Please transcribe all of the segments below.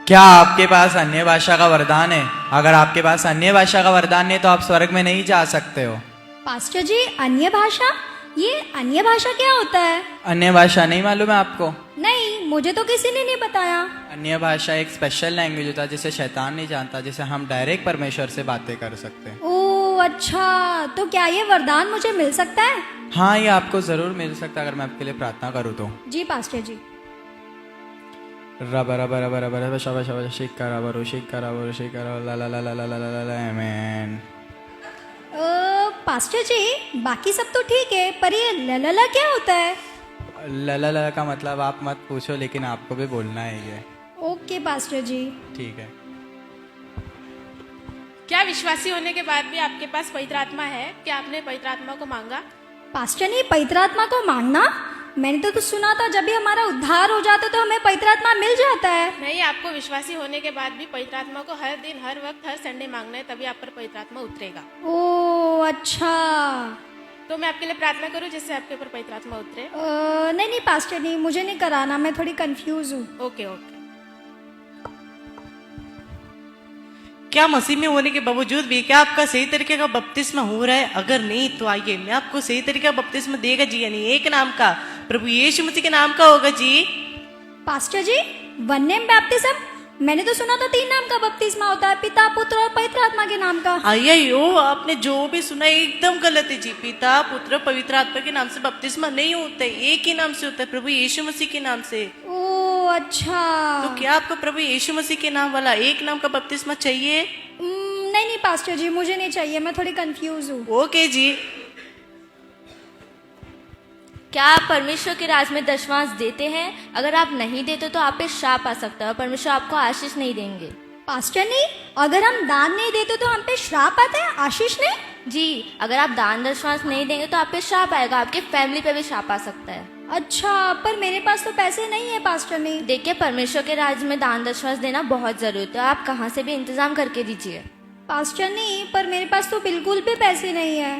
क्या आपके पास अन्य भाषा का वरदान है? अगर आपके पास अन्य भाषा का वरदान है तो आप स्वर्ग में नहीं जा सकते हो। पास्टर जी, अन्य भाषा? ये अन्य भाषा क्या होता है? अन्य भाषा नहीं मालूम है आपको? नहीं, मुझे तो किसी ने नहीं बताया। अन्य भाषा एक स्पेशल लैंग्वेज होता है जिसे शैतान नहीं जानता, जिसे हम डायरेक्ट परमेश्वर से बातें कर सकते हैं। ओह अच्छा, तो क्या ये वरदान मुझे मिल सकता है? हाँ, ये आपको जरूर मिल सकता है अगर मैं आपके लिए प्रार्थना करूँ तो। जी पास्टर जी। रब रब रब रब रब शब शब शिक्का रब शिक्का रब शिक्का ला ला ला ला ला ला ला ला आमीन। पास्टर जी, बाकी सब तो ठीक है, पर ये ललला क्या होता है? लला का मतलब आप मत पूछो, लेकिन आपको भी बोलना है ये। ओके पास्टर जी। ठीक है। क्या विश्वासी होने के बाद भी आपके पास पवित्र आत्मा है? क्या आपने पवित्र आत्मा को मांगा? पास्टर ने पवित्र आत्मा को मांगना? मैंने तो सुना था जब भी हमारा उद्धार हो जाता तो हमें पवित्र आत्मा मिल जाता है। नहीं, आपको विश्वासी होने के बाद भी पवित्र आत्मा को हर दिन, हर वक्त, हर संडे मांगना है, तभी आप पर पवित्र आत्मा उतरेगा। ओह अच्छा। तो मैं आपके लिए प्रार्थना करूं जिससे आपके ऊपर पवित्र आत्मा उतरे? नहीं नहीं पास्टर नहीं, मुझे नहीं कराना, मैं थोड़ी कंफ्यूज हूँ। Okay okay. क्या मसीह में होने के बावजूद भी क्या आपका सही तरीके का बपतिस्मा हो रहा है? अगर नहीं तो आइए, मैं आपको सही तरीके का बपतिस्मा देगा जी, यानी एक नाम का, प्रभु यीशु मसीह के नाम का होगा जी। पास्टर जी, वन नेम बैप्टिज्म? मैंने तो सुना था 3 नाम का बपतिस्मा होता है, पिता, पुत्र और पवित्र आत्मा के नाम का। आइयो, आपने जो भी सुना एकदम गलत है जी। पिता, पुत्र, पवित्र आत्मा के नाम से बपतिस्मा नहीं होता है, एक ही नाम से होता है, प्रभु यीशु मसीह के नाम से। ओह अच्छा। तो क्या आपको प्रभु यीशु मसीह के नाम वाला एक नाम का बपतिस्मा चाहिए? नहीं नहीं पास्टर जी, मुझे नहीं चाहिए, मैं थोड़ी कंफ्यूज हूँ। ओके जी। क्या आप परमेश्वर के राज में दशमांश देते हैं? अगर आप नहीं देते तो आप पे श्राप आ सकता है और परमेश्वर आपको आशीष नहीं देंगे। पास्टर नहीं, अगर हम दान नहीं देते तो हम पे श्राप आता है, आशीष नहीं? जी, अगर आप दान दशमांश नहीं देंगे तो आप पे श्राप आएगा, आपके फैमिली पे भी श्राप आ सकता है। अच्छा, पर मेरे पास तो पैसे नहीं है पास्टर नहीं। देखिए, परमेश्वर के राज में दान दशमांश देना बहुत जरूरी है, आप कहाँ से भी इंतजाम करके दीजिए। पास्टर नहीं, पर मेरे पास तो बिल्कुल भी पैसे नहीं है।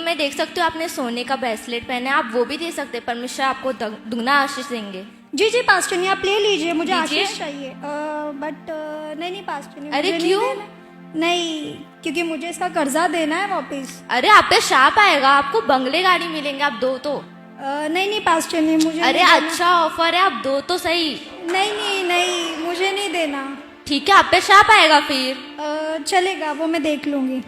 मैं देख सकती हूँ आपने सोने का ब्रेसलेट पहना है, आप वो भी दे सकते हैं, परमेश्वर आपको दुगना आशीष देंगे। जी जी पास्टर नहीं, आप ले लीजिए, मुझे लीजिए। आशीष चाहिए। बट नहीं नहीं पास्टर नहीं, अरे मुझे नहीं क्यों? देना। नहीं, क्योंकि मुझे इसका कर्जा देना है वापस। अरे आप पे श्राप आएगा, आपको बंगले गाड़ी मिलेंगे, आप दो तो। नहीं नहीं पास्टर नहीं, मुझे अरे नहीं देना। अच्छा ऑफर है, आप दो तो सही। नहीं नहीं नहीं, मुझे नहीं देना। ठीक है, आप पे श्राप आएगा फिर। चलेगा, वो मैं देख लूंगी।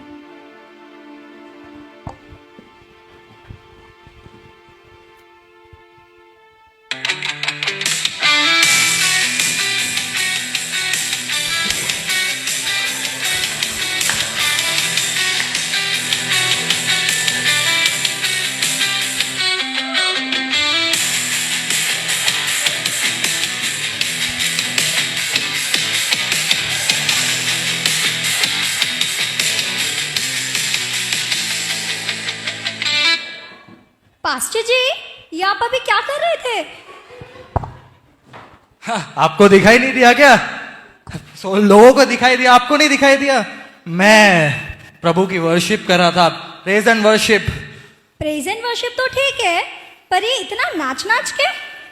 पास्टर जी, ये आप अभी क्या कर रहे थे? आपको दिखाई नहीं दिया क्या? लोगों को दिखाई दिया, आपको नहीं दिखाई दिया? मैं प्रभु की वर्शिप कर रहा था, praise and worship. Praise and worship तो ठीक है, पर ये इतना नाच नाच के,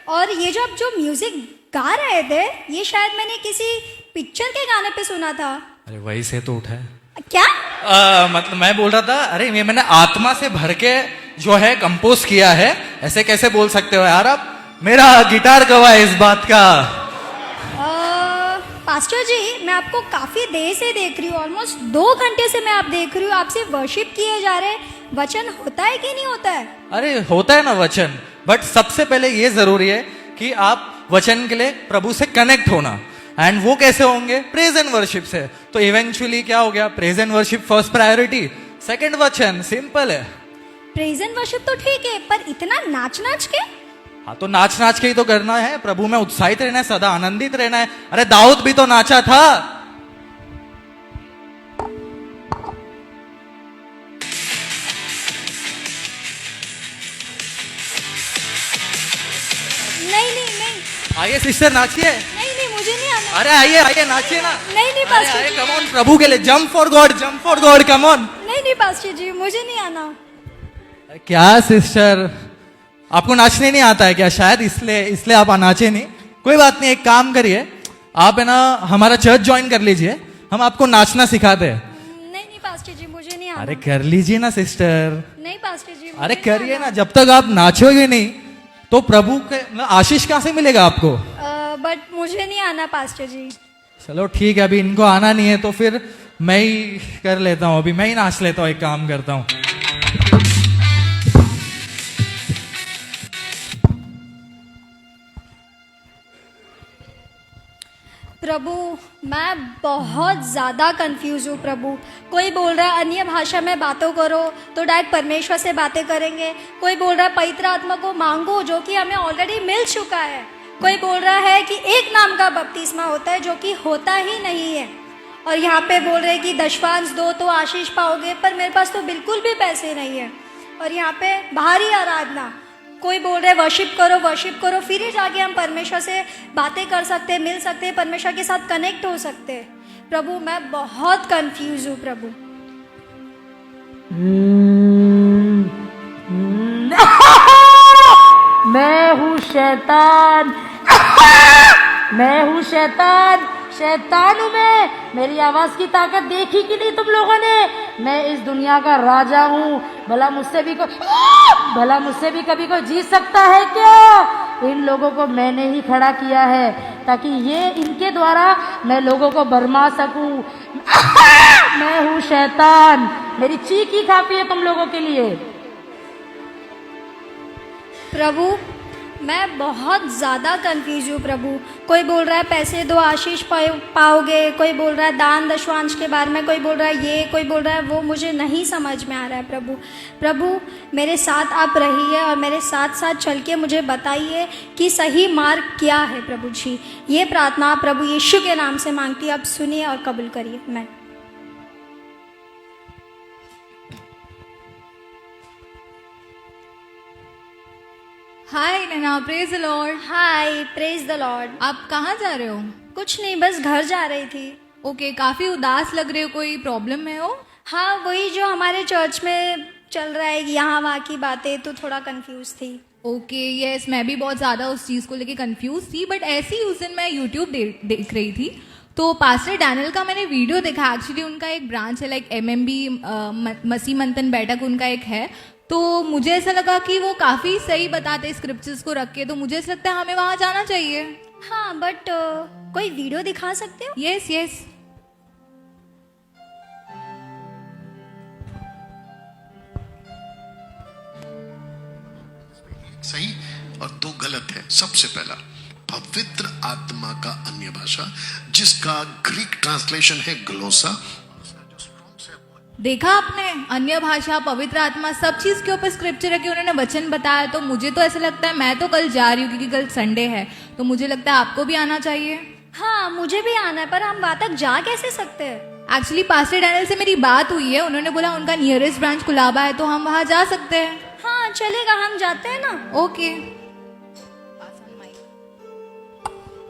और ये जो आप जो म्यूजिक गा रहे थे, ये शायद मैंने किसी पिक्चर के गाने पे सुना था। अरे वही से तो उठा है। क्या? मतलब मैं बोल रहा था, अरे ये मैंने आत्मा से भर के जो है कंपोज किया है। ऐसे कैसे बोल सकते हो यार आप? मेरा गिटार गवाह है इस बात का। पास्टर जी, मैं आपको काफी देर से देख रही हूँ, ऑलमोस्ट 2 घंटे से मैं आप देख रही हूँ, आपसे वर्शिप किए जा रहे। वचन होता है कि नहीं होता है? अरे होता है ना वचन, बट सबसे पहले ये जरूरी है कि आप वचन के लिए प्रभु से कनेक्ट होना। एंड वो कैसे होंगे? प्रेज एंड वर्शिप से। तो इवेंचुअली क्या हो गया? Praise and worship first priority, second वचन, सिंपल है। प्रेज एंड वर्शिप तो ठीक है, पर इतना नाच नाच के? हाँ, तो नाच नाच के ही तो करना है, प्रभु में उत्साहित रहना है, सदा आनंदित रहना है। अरे दाऊद भी तो नाचा था। नहीं नहीं नहीं आइए सिस्टर, नाचिए। नहीं नहीं, मुझे नहीं आना। अरे आइए आइए, नाचिए ना। नहीं नहीं पास्टर जी, कम ऑन, प्रभु के लिए jump for God, jump for God, come on. नहीं नहीं पास्टर जी, मुझे नहीं आना। क्या सिस्टर, आपको नाचने नहीं आता है क्या? शायद इसलिए इसलिए आप नाचे नहीं। कोई बात नहीं, एक काम करिए, आप है ना हमारा चर्च ज्वाइन कर लीजिए, हम आपको नाचना सिखाते हैं। नहीं नहीं पास्टर जी, मुझे नहीं आना। अरे कर लीजिए ना सिस्टर, नहीं पास्टर जी, अरे मुझे नहीं करिए आना। ना। जब तक आप नाचोगे नहीं तो प्रभु के मतलब आशीष कहाँ से मिलेगा आपको? बट मुझे नहीं आना पास्टर जी। चलो ठीक है, अभी इनको आना नहीं है तो फिर मैं ही कर लेता हूँ, अभी मैं ही नाच लेता हूँ, एक काम करता हूँ। प्रभु मैं बहुत ज़्यादा कंफ्यूज हूँ प्रभु। कोई बोल रहा है अन्य भाषा में बातों करो तो डायरेक्ट परमेश्वर से बातें करेंगे। कोई बोल रहा है पवित्र आत्मा को मांगो जो कि हमें ऑलरेडी मिल चुका है। कोई बोल रहा है कि एक नाम का बपतिस्मा होता है जो कि होता ही नहीं है। और यहाँ पे बोल रहे हैं कि दशवांश दो तो आशीष पाओगे, पर मेरे पास तो बिल्कुल भी पैसे नहीं है। और यहाँ पे बाहरी आराधना, कोई बोल रहे वर्शिप करो, फिर ही जाके हम परमेश्वर से बातें कर सकते हैं, मिल सकते हैं, परमेश्वर के साथ कनेक्ट हो सकते हैं। प्रभु मैं बहुत कंफ्यूज हूँ प्रभु। मैं हूँ शैतान, मैं हूँ शैतान, शैतान हूँ मैं। मेरी आवाज की ताकत देखी कि नहीं तुम लोगों ने? मैं इस दुनिया का राजा हूँ। भला मुझसे भी कभी कोई जीत सकता है क्या? इन लोगों को मैंने ही खड़ा किया है ताकि ये इनके द्वारा मैं लोगों को भरमा सकूं। मैं हूँ शैतान, मेरी चीख ही काफी है तुम लोगों के लिए। प्रभु मैं बहुत ज़्यादा कंफ्यूज हूँ प्रभु। कोई बोल रहा है पैसे दो आशीष पाओगे, कोई बोल रहा है दान दशवांश के बारे में, कोई बोल रहा है ये, कोई बोल रहा है वो। मुझे नहीं समझ में आ रहा है प्रभु। प्रभु मेरे साथ आप रहिए और मेरे साथ साथ चल के मुझे बताइए कि सही मार्ग क्या है प्रभु जी। ये प्रार्थना प्रभु यीशु के नाम से मांगती है, आप सुनिए और कबूल करिए। मैं hi Naina, praise the Lord. Hi, praise the Lord. आप कहाँ जा रहे हो? कुछ नहीं, बस घर जा रही थी। ओके, काफी उदास लग रहे हो, कोई प्रॉब्लम है हो? हाँ, वही जो हमारे चर्च में चल रहा है, यहाँ वहाँ की बातें, तो थोड़ा कंफ्यूज थी। ओके यस, मैं भी बहुत ज़्यादा उस चीज़ को लेके कंफ्यूज थी। बट ऐसे ही उस दिन मैं यूट्यूब देख रही थी तो पास्टर डैनियल का मैंने वीडियो देखा। एक्चुअली उनका एक ब्रांच है, लाइक MMB मसीह मंथन बैठक उनका एक है। तो मुझे ऐसा लगा कि वो काफ़ी सही बताते स्क्रिप्चर्स को रख के, तो मुझे ऐसा लगता है हमें वहाँ जाना चाहिए। हाँ, बट कोई वीडियो दिखा सकते हो? Yes yes. सही और दो गलत है। सबसे पहला, पवित्र आत्मा का अन्य भाषा, जिसका ग्रीक ट्रांसलेशन है ग्लोसा। देखा आपने, अन्य भाषा, पवित्र आत्मा, सब चीज के ऊपर स्क्रिप्चर है कि उन्होंने वचन बताया। तो मुझे तो ऐसा लगता है, मैं तो कल जा रही हूँ क्योंकि कल संडे है, तो मुझे लगता है आपको भी आना चाहिए। हाँ, मुझे भी आना है, पर हम वहाँ तक जा कैसे सकते हैं? एक्चुअली पास्टर डैनियल से मेरी बात हुई है, उन्होंने बोला उनका नियरेस्ट ब्रांच कुलाबा है, तो हम वहाँ जा सकते हैं। हाँ चलेगा, हम जाते हैं ना। ओके।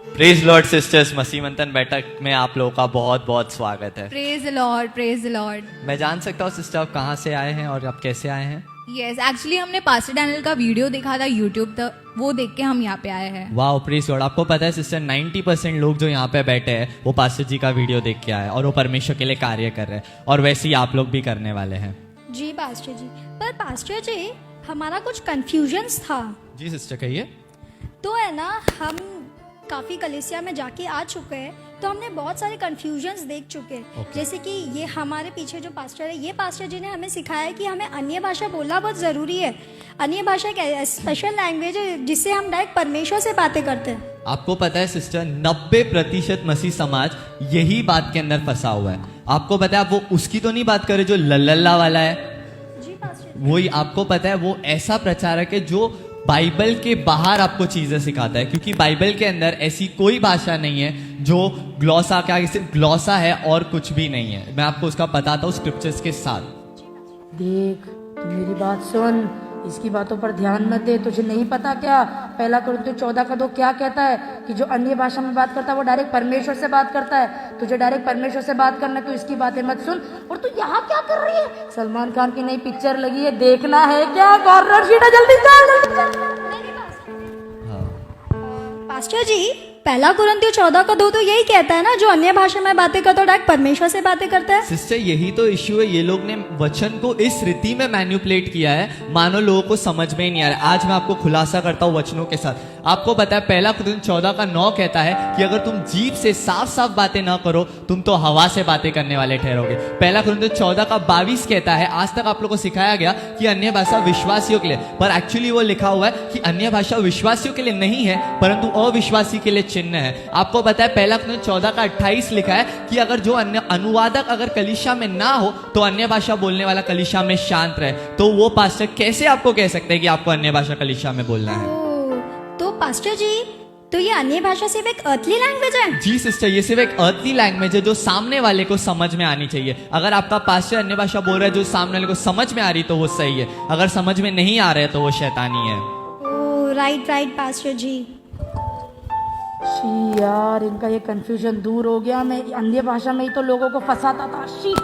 प्रेज लॉर्ड सिस्टर्स, मसीह मंथन बैठक में आप लोगों का बहुत बहुत स्वागत है। Praise the Lord, praise the Lord. मैं जान सकता हूँ सिस्टर आप कहाँ से आए हैं और आप कैसे आए हैं? यस, एक्चुअली हमने पास्टर डैनियल का वीडियो देखा था यूट्यूब तक, वो देख के हम यहाँ पे आए हैं। वाह, प्रेज लॉर्ड। आपको पता है सिस्टर, 90% लोग जो यहाँ पे बैठे हैं वो पास्टर जी का वीडियो देख के आए और वो परमेश्वर के लिए कार्य कर रहे हैं, और वैसे ही आप लोग भी करने वाले हैं। जी पास्टर जी, पर पास्टर जी हमारा कुछ कंफ्यूजन्स था। जी सिस्टर कहिए। तो है ना, हम काफ़ी कलीसिया में जाके आ चुके हैं, तो हमने बहुत सारे कंफ्यूजन्स देख चुके हैं। जैसे कि ये हमारे पीछे जो पास्टर है, ये पास्टर जी ने हमें सिखाया है कि हमें अन्य भाषा बोलना बहुत ज़रूरी है। अन्य भाषा एक स्पेशल लैंग्वेज है जिससे हम डायरेक्ट परमेश्वर से बातें करते हैं। आपको पता है सिस्टर, 90% मसीह समाज यही बात के अंदर फंसा हुआ है। आपको पता है, आप वो उसकी तो नहीं बात करे जो लल्ला वाला है, जी पास्टर। वही आपको पता है, वो ऐसा प्रचारक है जो बाइबल के बाहर आपको चीजें सिखाता है, क्योंकि बाइबल के अंदर ऐसी कोई भाषा नहीं है जो ग्लॉसा, क्या सिर्फ ग्लॉसा है और कुछ भी नहीं है। मैं आपको उसका बताता हूँ स्क्रिप्चर्स के साथ। देख, तू मेरी बात सुन, इसकी बातों पर ध्यान मत दे। तुझे नहीं पता क्या पहला कुरिन्थियों 14:2 क्या कहता है कि जो अन्य भाषा में बात करता है वो डायरेक्ट परमेश्वर से बात करता है। तुझे डायरेक्ट परमेश्वर से बात करना है, तो इसकी बातें मत सुन। और तू यहाँ क्या कर रही है? सलमान खान की नई पिक्चर लगी है, देखना है क्या? कॉर्नर सीट है, जल्दी चल। पास्टर जी, पहला कुरिन्थियों 14:2 तो यही कहता है ना, जो अन्य भाषा में बातें करता है डायरेक्ट परमेश्वर से बातें करता है। सिस्टर यही तो इश्यू है, ये लोग ने वचन को इस रीति में मैन्युपुलेट किया है मानो लोगों को समझ में ही नहीं आ रहा। आज मैं आपको खुलासा करता हूँ वचनों के साथ। आपको पता है पहला कुरिन्थियों 14:9 कहता है कि अगर तुम जीभ से साफ साफ बातें ना करो तुम तो हवा से बातें करने वाले ठहरोगे। पहला कुरिन्थियों 14:22 कहता है, आज तक आप लोगों को सिखाया गया कि अन्य भाषा विश्वासियों के लिए, पर एक्चुअली वो लिखा हुआ है कि अन्य भाषा विश्वासियों के लिए नहीं है परंतु अविश्वासी के लिए चिन्ह है। आपको पता है पहला कुरिन्थियों 14:28 लिखा है कि अगर जो अन्य अनुवादक अगर कलीसिया में ना हो तो अन्य भाषा बोलने वाला कलीसिया में शांत रहे। तो वो पास्टर कैसे आपको कह सकते हैं कि आपको अन्य भाषा कलीसिया में बोलना है? तो पास्टर जी, तो ये अन्य भाषा सिर्फ एक अर्थली लैंग्वेज है? जी सिस्टर, ये सिर्फ एक अर्थली लैंग्वेज है जो सामने वाले को समझ में आनी चाहिए। अगर आपका पास्टर अन्य भाषा बोल रहा है जो सामने वाले को समझ में आ रही तो वो सही है, अगर समझ में नहीं आ रहा है तो वो शैतानी है। Oh right pastor ji. शी यार, इनका ये कंफ्यूजन दूर हो गया। मैं अन्य भाषा में ही तो लोगों को फंसाता था। She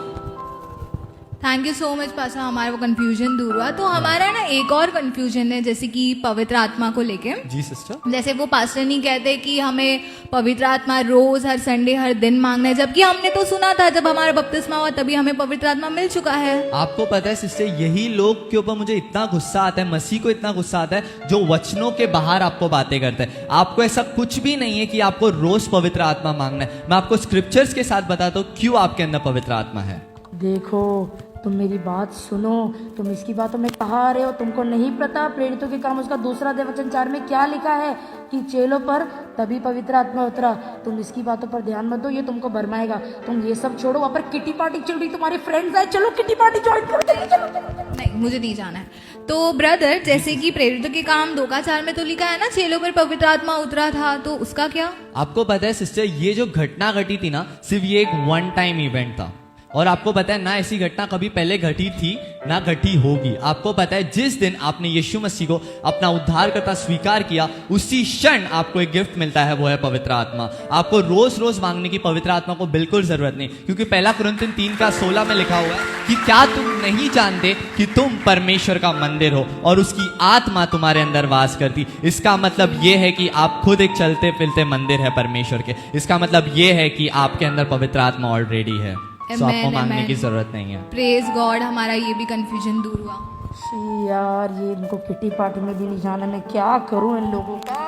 thank you so much पासा, हमारा वो कंफ्यूजन दूर हुआ। तो हमारा ना एक और कंफ्यूजन है जैसे कि पवित्र आत्मा को लेके। जी सिस्टर, जैसे वो पास्टर नहीं कहते कि हमें पवित्र आत्मा रोज हर संडे हर दिन मांगना है, जबकि हमने तो सुना था जब हमारा बपतिस्मा हुआ तभी हमें पवित्र आत्मा मिल चुका है। आपको पता है सिस्टर यही लोग के ऊपर मुझे इतना गुस्सा आता है, मसीह को इतना गुस्सा आता है जो वचनों के बाहर आपको बातें करते हैं। आपको ऐसा कुछ भी नहीं है कि आपको रोज पवित्र आत्मा मांगना है। मैं आपको स्क्रिप्चर्स के साथ बताता हूँ क्यों आपके अंदर पवित्र आत्मा है। देखो, तुम मेरी बात सुनो, तुम इसकी बातों में कहा आ रहे हो, तुमको नहीं पता प्रेरितों के काम उसका 2 वचन 4 में क्या लिखा है कि चेलों पर तभी पवित्र आत्मा उतरा। तुम इसकी बातों पर ध्यान मत दो, ये तुमको भरमाएगा। तुम ये सब छोड़ो, वहाँ पर किटी पार्टी चल रही, तुम्हारे फ्रेंड्स आए, चलो किटी पार्टी ज्वाइन करो, चलो। नहीं, मुझे नहीं जाना है। तो ब्रदर, जैसे कि प्रेरितों के काम 2:4 में तो लिखा है ना चेलों पर पवित्र आत्मा उतरा था, तो उसका क्या? आपको पता है सिस्टर ये जो घटना घटी थी ना, सिर्फ ये एक वन टाइम इवेंट था और आपको पता है ना ऐसी घटना कभी पहले घटी थी ना घटी होगी। आपको पता है जिस दिन आपने यीशु मसीह को अपना उद्धारकर्ता स्वीकार किया उसी क्षण आपको एक गिफ्ट मिलता है, वो है पवित्र आत्मा। आपको रोज रोज मांगने की पवित्र आत्मा को बिल्कुल जरूरत नहीं, क्योंकि पहला कुरिन्थियों 3:16 में लिखा हुआ है कि क्या तुम नहीं जानते कि तुम परमेश्वर का मंदिर हो और उसकी आत्मा तुम्हारे अंदर वास करती। इसका मतलब ये है कि आप खुद एक चलते फिरते मंदिर है परमेश्वर के। इसका मतलब ये है कि आपके अंदर पवित्र आत्मा ऑलरेडी है, तो आपको मांगने की जरूरत नहीं है। प्रेज गॉड, हमारा ये भी कंफ्यूजन दूर हुआ। शी यार, ये इनको किटी पार्टी में भी नहीं जाना, मैं क्या करूं इन लोगों का।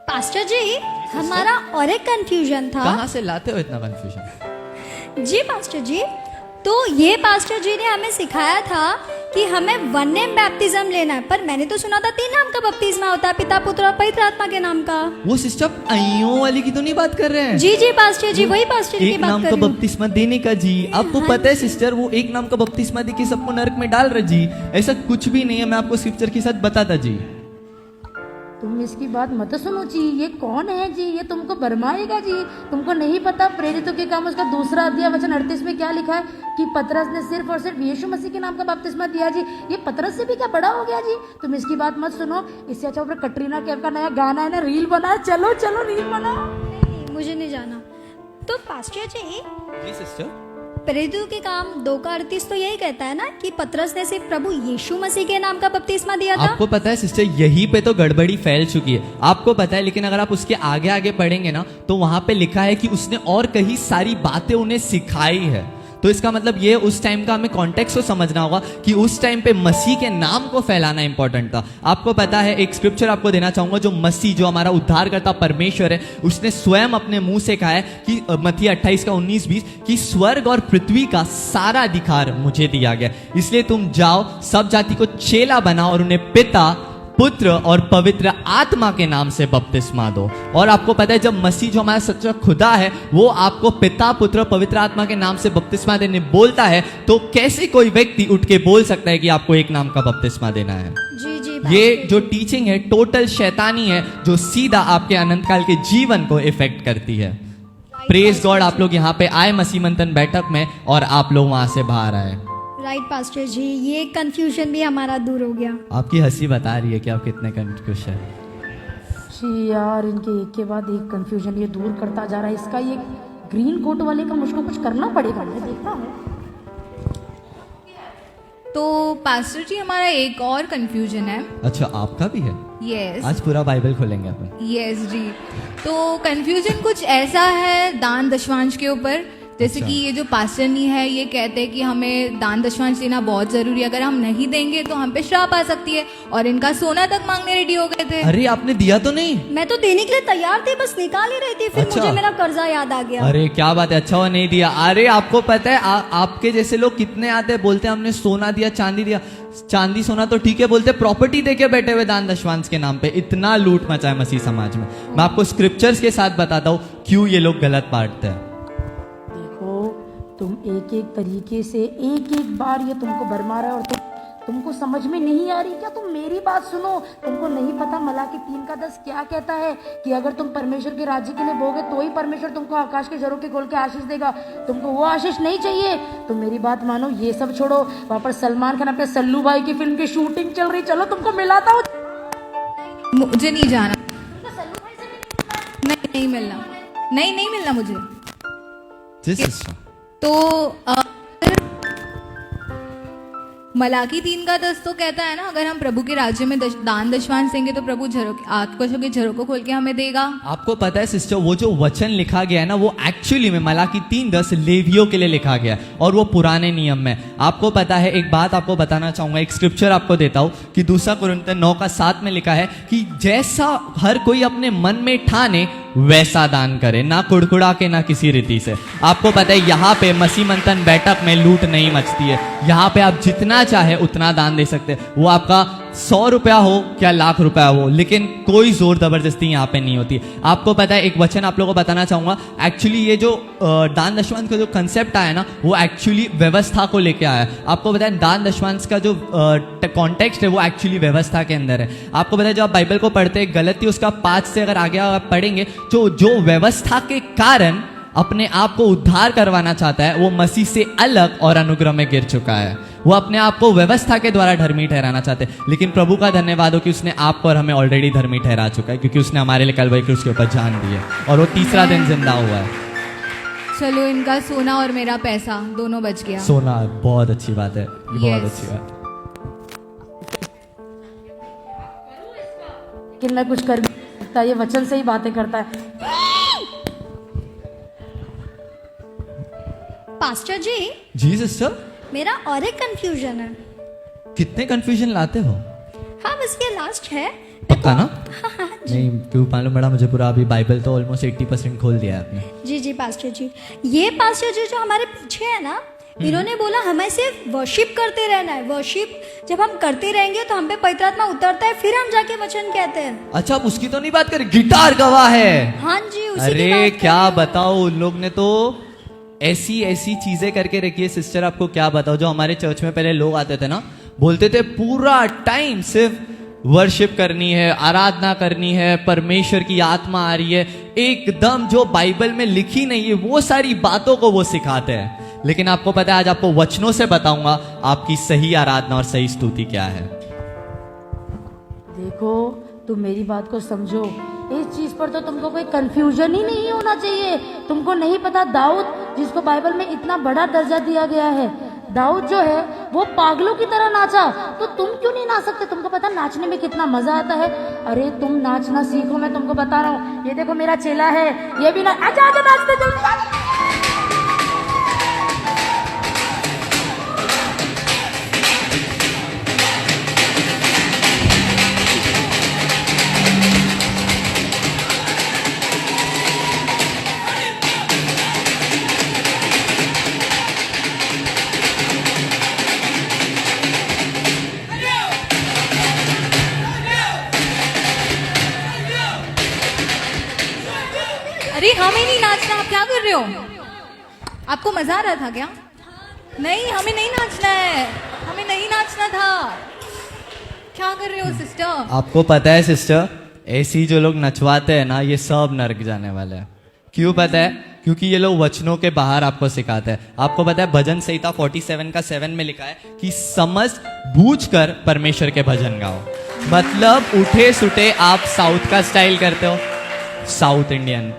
पास्टर जी, हमारा और एक कंफ्यूजन था। कहाँ से लाते हो इतना कंफ्यूजन? जी पास्टर जी, तो ये पास्टर जी ने हमें सिखाया था कि हमें वन नेम बैप्टिज्म लेना है, पर मैंने तो सुना था 3 नाम का बपतिस्मा होता है, पिता पुत्र और पवित्र आत्मा के नाम का। वो सिस्टर अइयों वाली की तो नहीं बात कर रहे हैं? जी पास्टर जी, वही पास्टर जी की एक बात नाम कर का रही हूँ। बपतिस्मा देने का जी। आपको पता है सिस्टर वो एक नाम का बपतिस्मा दे के सबको नरक में डाल रहे जी। ऐसा कुछ भी नहीं है, मैं आपको स्क्रिप्चर के साथ बताता जी। तुम इसकी बात मत सुनो जी, ये कौन है जी, ये तुमको भरमाएगा जी। तुमको नहीं पता प्रेरितों के काम उसका 2 वचन 38 में क्या लिखा है कि पतरस ने सिर्फ और सिर्फ यीशु मसीह के नाम का बपतिस्मा दिया जी। ये पतरस से भी क्या बड़ा हो गया जी। तुम इसकी बात मत सुनो। इससे अच्छा ऊपर कटरीना कैफ का नया गाना है ना, रील बना, चलो रील बना। नहीं, मुझे नहीं जाना। तो पास्टर जी, सिस्टर प्रेरितों के काम 2:38 तो यही कहता है ना कि पतरस ने सिर्फ प्रभु यीशु मसीह के नाम का बपतिस्मा दिया था। आपको पता है सिस्टर यहीं पे तो गड़बड़ी फैल चुकी है, आपको पता है। लेकिन अगर आप उसके आगे आगे पढ़ेंगे ना तो वहां पे लिखा है कि उसने और कई सारी बातें उन्हें सिखाई है। तो इसका मतलब ये उस टाइम का हमें कॉन्टेक्स्ट को समझना होगा कि उस टाइम पे मसीह के नाम को फैलाना इंपॉर्टेंट था। आपको पता है एक स्क्रिप्चर आपको देना चाहूंगा, जो मसीह जो हमारा उद्धारकर्ता परमेश्वर है उसने स्वयं अपने मुंह से कहा है कि मत्ती 28:19-20 कि स्वर्ग और पृथ्वी का सारा अधिकार मुझे दिया गया, इसलिए तुम जाओ सब जाति को चेला बनाओ और उन्हें पिता पुत्र और पवित्र आत्मा के नाम से बपतिस्मा दो। और आपको पता है जब मसीह जो हमारा सच्चा खुदा है वो आपको पिता पुत्र पवित्र आत्मा के नाम से बपतिस्मा देने बोलता है, तो कैसे कोई व्यक्ति उठ के बोल सकता है कि आपको एक नाम का बपतिस्मा देना है? जी ये जो टीचिंग है टोटल शैतानी है जो सीधा आपके अनंत काल के जीवन को इफेक्ट करती है। प्रेज गॉड, आप लोग यहाँ पे आए मसीह मंथन बैठक में और आप लोग वहां से बाहर आए। राइट पास्टर जी, ये कंफ्यूजन भी हमारा दूर हो गया। आपकी हंसी बता रही है कि आप कितने कंफ्यूज है। शी यार, इनके एक के बाद एक कंफ्यूजन ये दूर करता जा रहा है। इसका ये ग्रीन कोट वाले का मुझको कुछ करना पड़ेगा, मैं देखता हूँ। तो पास्टर जी, हमारा एक और कंफ्यूजन है। अच्छा, आपका भी है? यस आज पूरा बाइबल खोलेंगे अपन। यस जी। तो कंफ्यूजन कुछ ऐसा है दान दशवांश के ऊपर, जैसे कि ये जो पास्टर नहीं है ये कहते हैं कि हमें दान दशवांश देना बहुत जरूरी है, अगर हम नहीं देंगे तो हम पे श्राप आ सकती है, और इनका सोना तक मांगने रेडी हो गए थे। अरे आपने दिया तो नहीं? मैं तो देने के लिए तैयार थी, बस निकाल ही रही थी, फिर अच्छा। मुझे मेरा कर्जा याद आ गया। अरे क्या बात है, अच्छा हुआ नहीं दिया। अरे आपको पता है आपके जैसे लोग कितने आते हैं, बोलते हैं हमने सोना दिया, चांदी दिया। चांदी सोना तो ठीक है, बोलते प्रॉपर्टी देके बैठे हुए दान दशवांश के नाम पे। इतना लूट मचा है मसीह समाज में। मैं आपको स्क्रिप्चर्स के साथ बताता हूँ क्यों ये लोग गलत बांटते हैं। देखो तुम एक एक तरीके से एक एक बार ये तुमको भरमा रहा है और तुमको समझ में नहीं आ रही क्या? तुम मेरी बात सुनो। तुमको नहीं पता मलाकी 3:10 क्या कहता है कि अगर तुम परमेश्वर के राज्य के लिए बोगे तो ही परमेश्वर तुमको आकाश के झरोखे खोल के आशीष देगा। तुमको वो आशीष नहीं चाहिए, तुम मेरी बात मानो, ये सब छोड़ो। वहां पर सलमान खान अपने सल्लू भाई की फिल्म की शूटिंग चल रही, चलो तुमको मिलाता हूँ। मुझे नहीं जाना, नहीं मिलना, नहीं मिलना मुझे। तो मलाकी 3:10 तो कहता है ना, अगर हम प्रभु के राज्य में दान दशवांश देंगे तो प्रभु आकाशों के झरोकों खोल के हमें देगा। आपको पता है सिस्टर, वो जो वचन लिखा गया है ना, वो एक्चुअली में मलाकी 3:10 लेवियों के लिए लिखा गया है, और वो पुराने नियम में। आपको पता है, एक बात आपको बताना चाहूंगा, एक स्क्रिप्चर आपको देता हूं कि 2 कुरिन्थियों 9:7 में लिखा है कि जैसा हर कोई अपने मन में ठाने वैसा दान करे, ना कुड़कुड़ा के ना किसी रीति से। आपको पता है यहाँ पे मसीह मंथन बैठक में लूट नहीं मचती है। यहाँ पे आप जितना चाहे उतना दान दे सकते हैं, वो आपका 100 रुपया हो क्या लाख रुपया हो, लेकिन कोई जोर जबरदस्ती यहाँ पे नहीं होती। आपको पता है, एक वचन आप लोगों को बताना चाहूंगा। एक्चुअली ये जो दान दशवांश का जो कंसेप्ट आया ना, वो एक्चुअली व्यवस्था को लेके आया है। आपको पता है दान दशवांश का जो कॉन्टेक्स्ट है वो एक्चुअली व्यवस्था के अंदर है। आपको पता है जब आप बाइबल को पढ़ते हैं, गलती उसका 5 से अगर आगे आप पढ़ेंगे, तो जो व्यवस्था के कारण अपने आप को उद्धार करवाना चाहता है, वो मसीह से अलग और अनुग्रह में गिर चुका है। वो अपने आप को व्यवस्था के द्वारा धर्मी ठहराना चाहते हैं, लेकिन प्रभु का धन्यवाद हो कि उसने आपको और हमें ऑलरेडी धर्मी ठहरा चुका है, क्योंकि उसने हमारे लिए कलवरी क्रूस के ऊपर जान दी है, और वो तीसरा दिन जिंदा हुआ है। चलो, इनका सोना और मेरा पैसा दोनों बच गया। सोना बहुत अच्छी बात है, ये बहुत Yes. अच्छी बात है। लेकिन मैं कुछ कर भी नहीं सकता, ये वचन से ही बातें करता है। पास्टर जी सिस्टर, मेरा और एक कंफ्यूजन है। कितने कंफ्यूजन लाते हो? हाँ, बस ये लास्ट है। पक्का ना? हाँ, नहीं, क्यों मालूम पड़ा मुझे पूरा। अभी बाइबल तो ऑलमोस्ट 80% खोल दिया है आपने। जी पास्टर जी, ये पास्टर जी जो हमारे पीछे है ना, इन्होंने बोला हमें सिर्फ वर्शिप करते रहना है। वर्शिप जब हम करते रहेंगे तो हम पे पवित्र आत्मा उतरता है, फिर हम जाके वचन कहते हैं। अच्छा, आप उसकी तो नहीं बात करें? गिटार गवाह है। हाँ जी, उसी की अरे बात कर क्या रही हूँ। बताओ, उन लोग ने तो ऐसी ऐसी चीजें करके रखी है सिस्टर। आपको क्या बताओ, जो हमारे चर्च में पहले लोग आते थे ना, बोलते थे पूरा टाइम सिर्फ वर्शिप करनी है, आराधना करनी है, परमेश्वर की आत्मा आ रही है, एकदम जो बाइबल में लिखी नहीं है वो सारी बातों को वो सिखाते हैं। लेकिन आपको पता है, आज आपको वचनों से बताऊंगा आपकी सही आराधना और सही स्तुति क्या है। देखो, तुम मेरी बात को समझो। इस चीज पर तो तुमको कोई कंफ्यूजन ही नहीं होना चाहिए। तुमको नहीं पता, दाऊद जिसको बाइबल में इतना बड़ा दर्जा दिया गया है, दाऊद जो है वो पागलों की तरह नाचा, तो तुम क्यों नहीं नाच सकते? तुमको पता नाचने में कितना मजा आता है। अरे तुम नाचना सीखो, मैं तुमको बता रहा हूँ। ये देखो मेरा चेला है, ये भी ना आजा आजा नाचते जल्दी। अरे हमें नहीं नाचना, आप क्या कर रहे हो? आपको मजा आ रहा था क्या? नहीं, हमें नहीं नाचना है, हमें नहीं नाचना था। क्या कर रहे हो सिस्टर? आपको पता है सिस्टर, ऐसी जो लोग नचवाते हैं ना, ये सब नरक जाने वाले हैं। क्यों पता है? क्योंकि ये लोग वचनों के बाहर आपको सिखाते हैं। आपको पता है भजन संहिता 47:7 में लिखा है कि समझ बूझ कर परमेश्वर के भजन गाओ। मतलब उठे सुटे आप साउथ का स्टाइल करते हो, साउथ इंडियन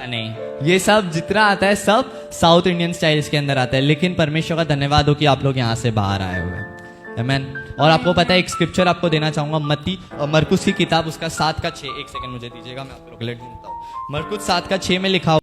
नहीं, ये सब जितना आता है सब साउथ इंडियन स्टाइल्स के अंदर आता है। लेकिन परमेश्वर का धन्यवाद हो कि आप लोग यहाँ से बाहर आए हुए हैं। आमीन। और आपको पता है एक स्क्रिप्चर आपको देना चाहूंगा, मरकुस की किताब उसका 7 का 6, एक सेकंड मुझे दीजिएगा, मैं आप लोग को लेट देता हूँ। मरकुस 7 का 6 में लिखा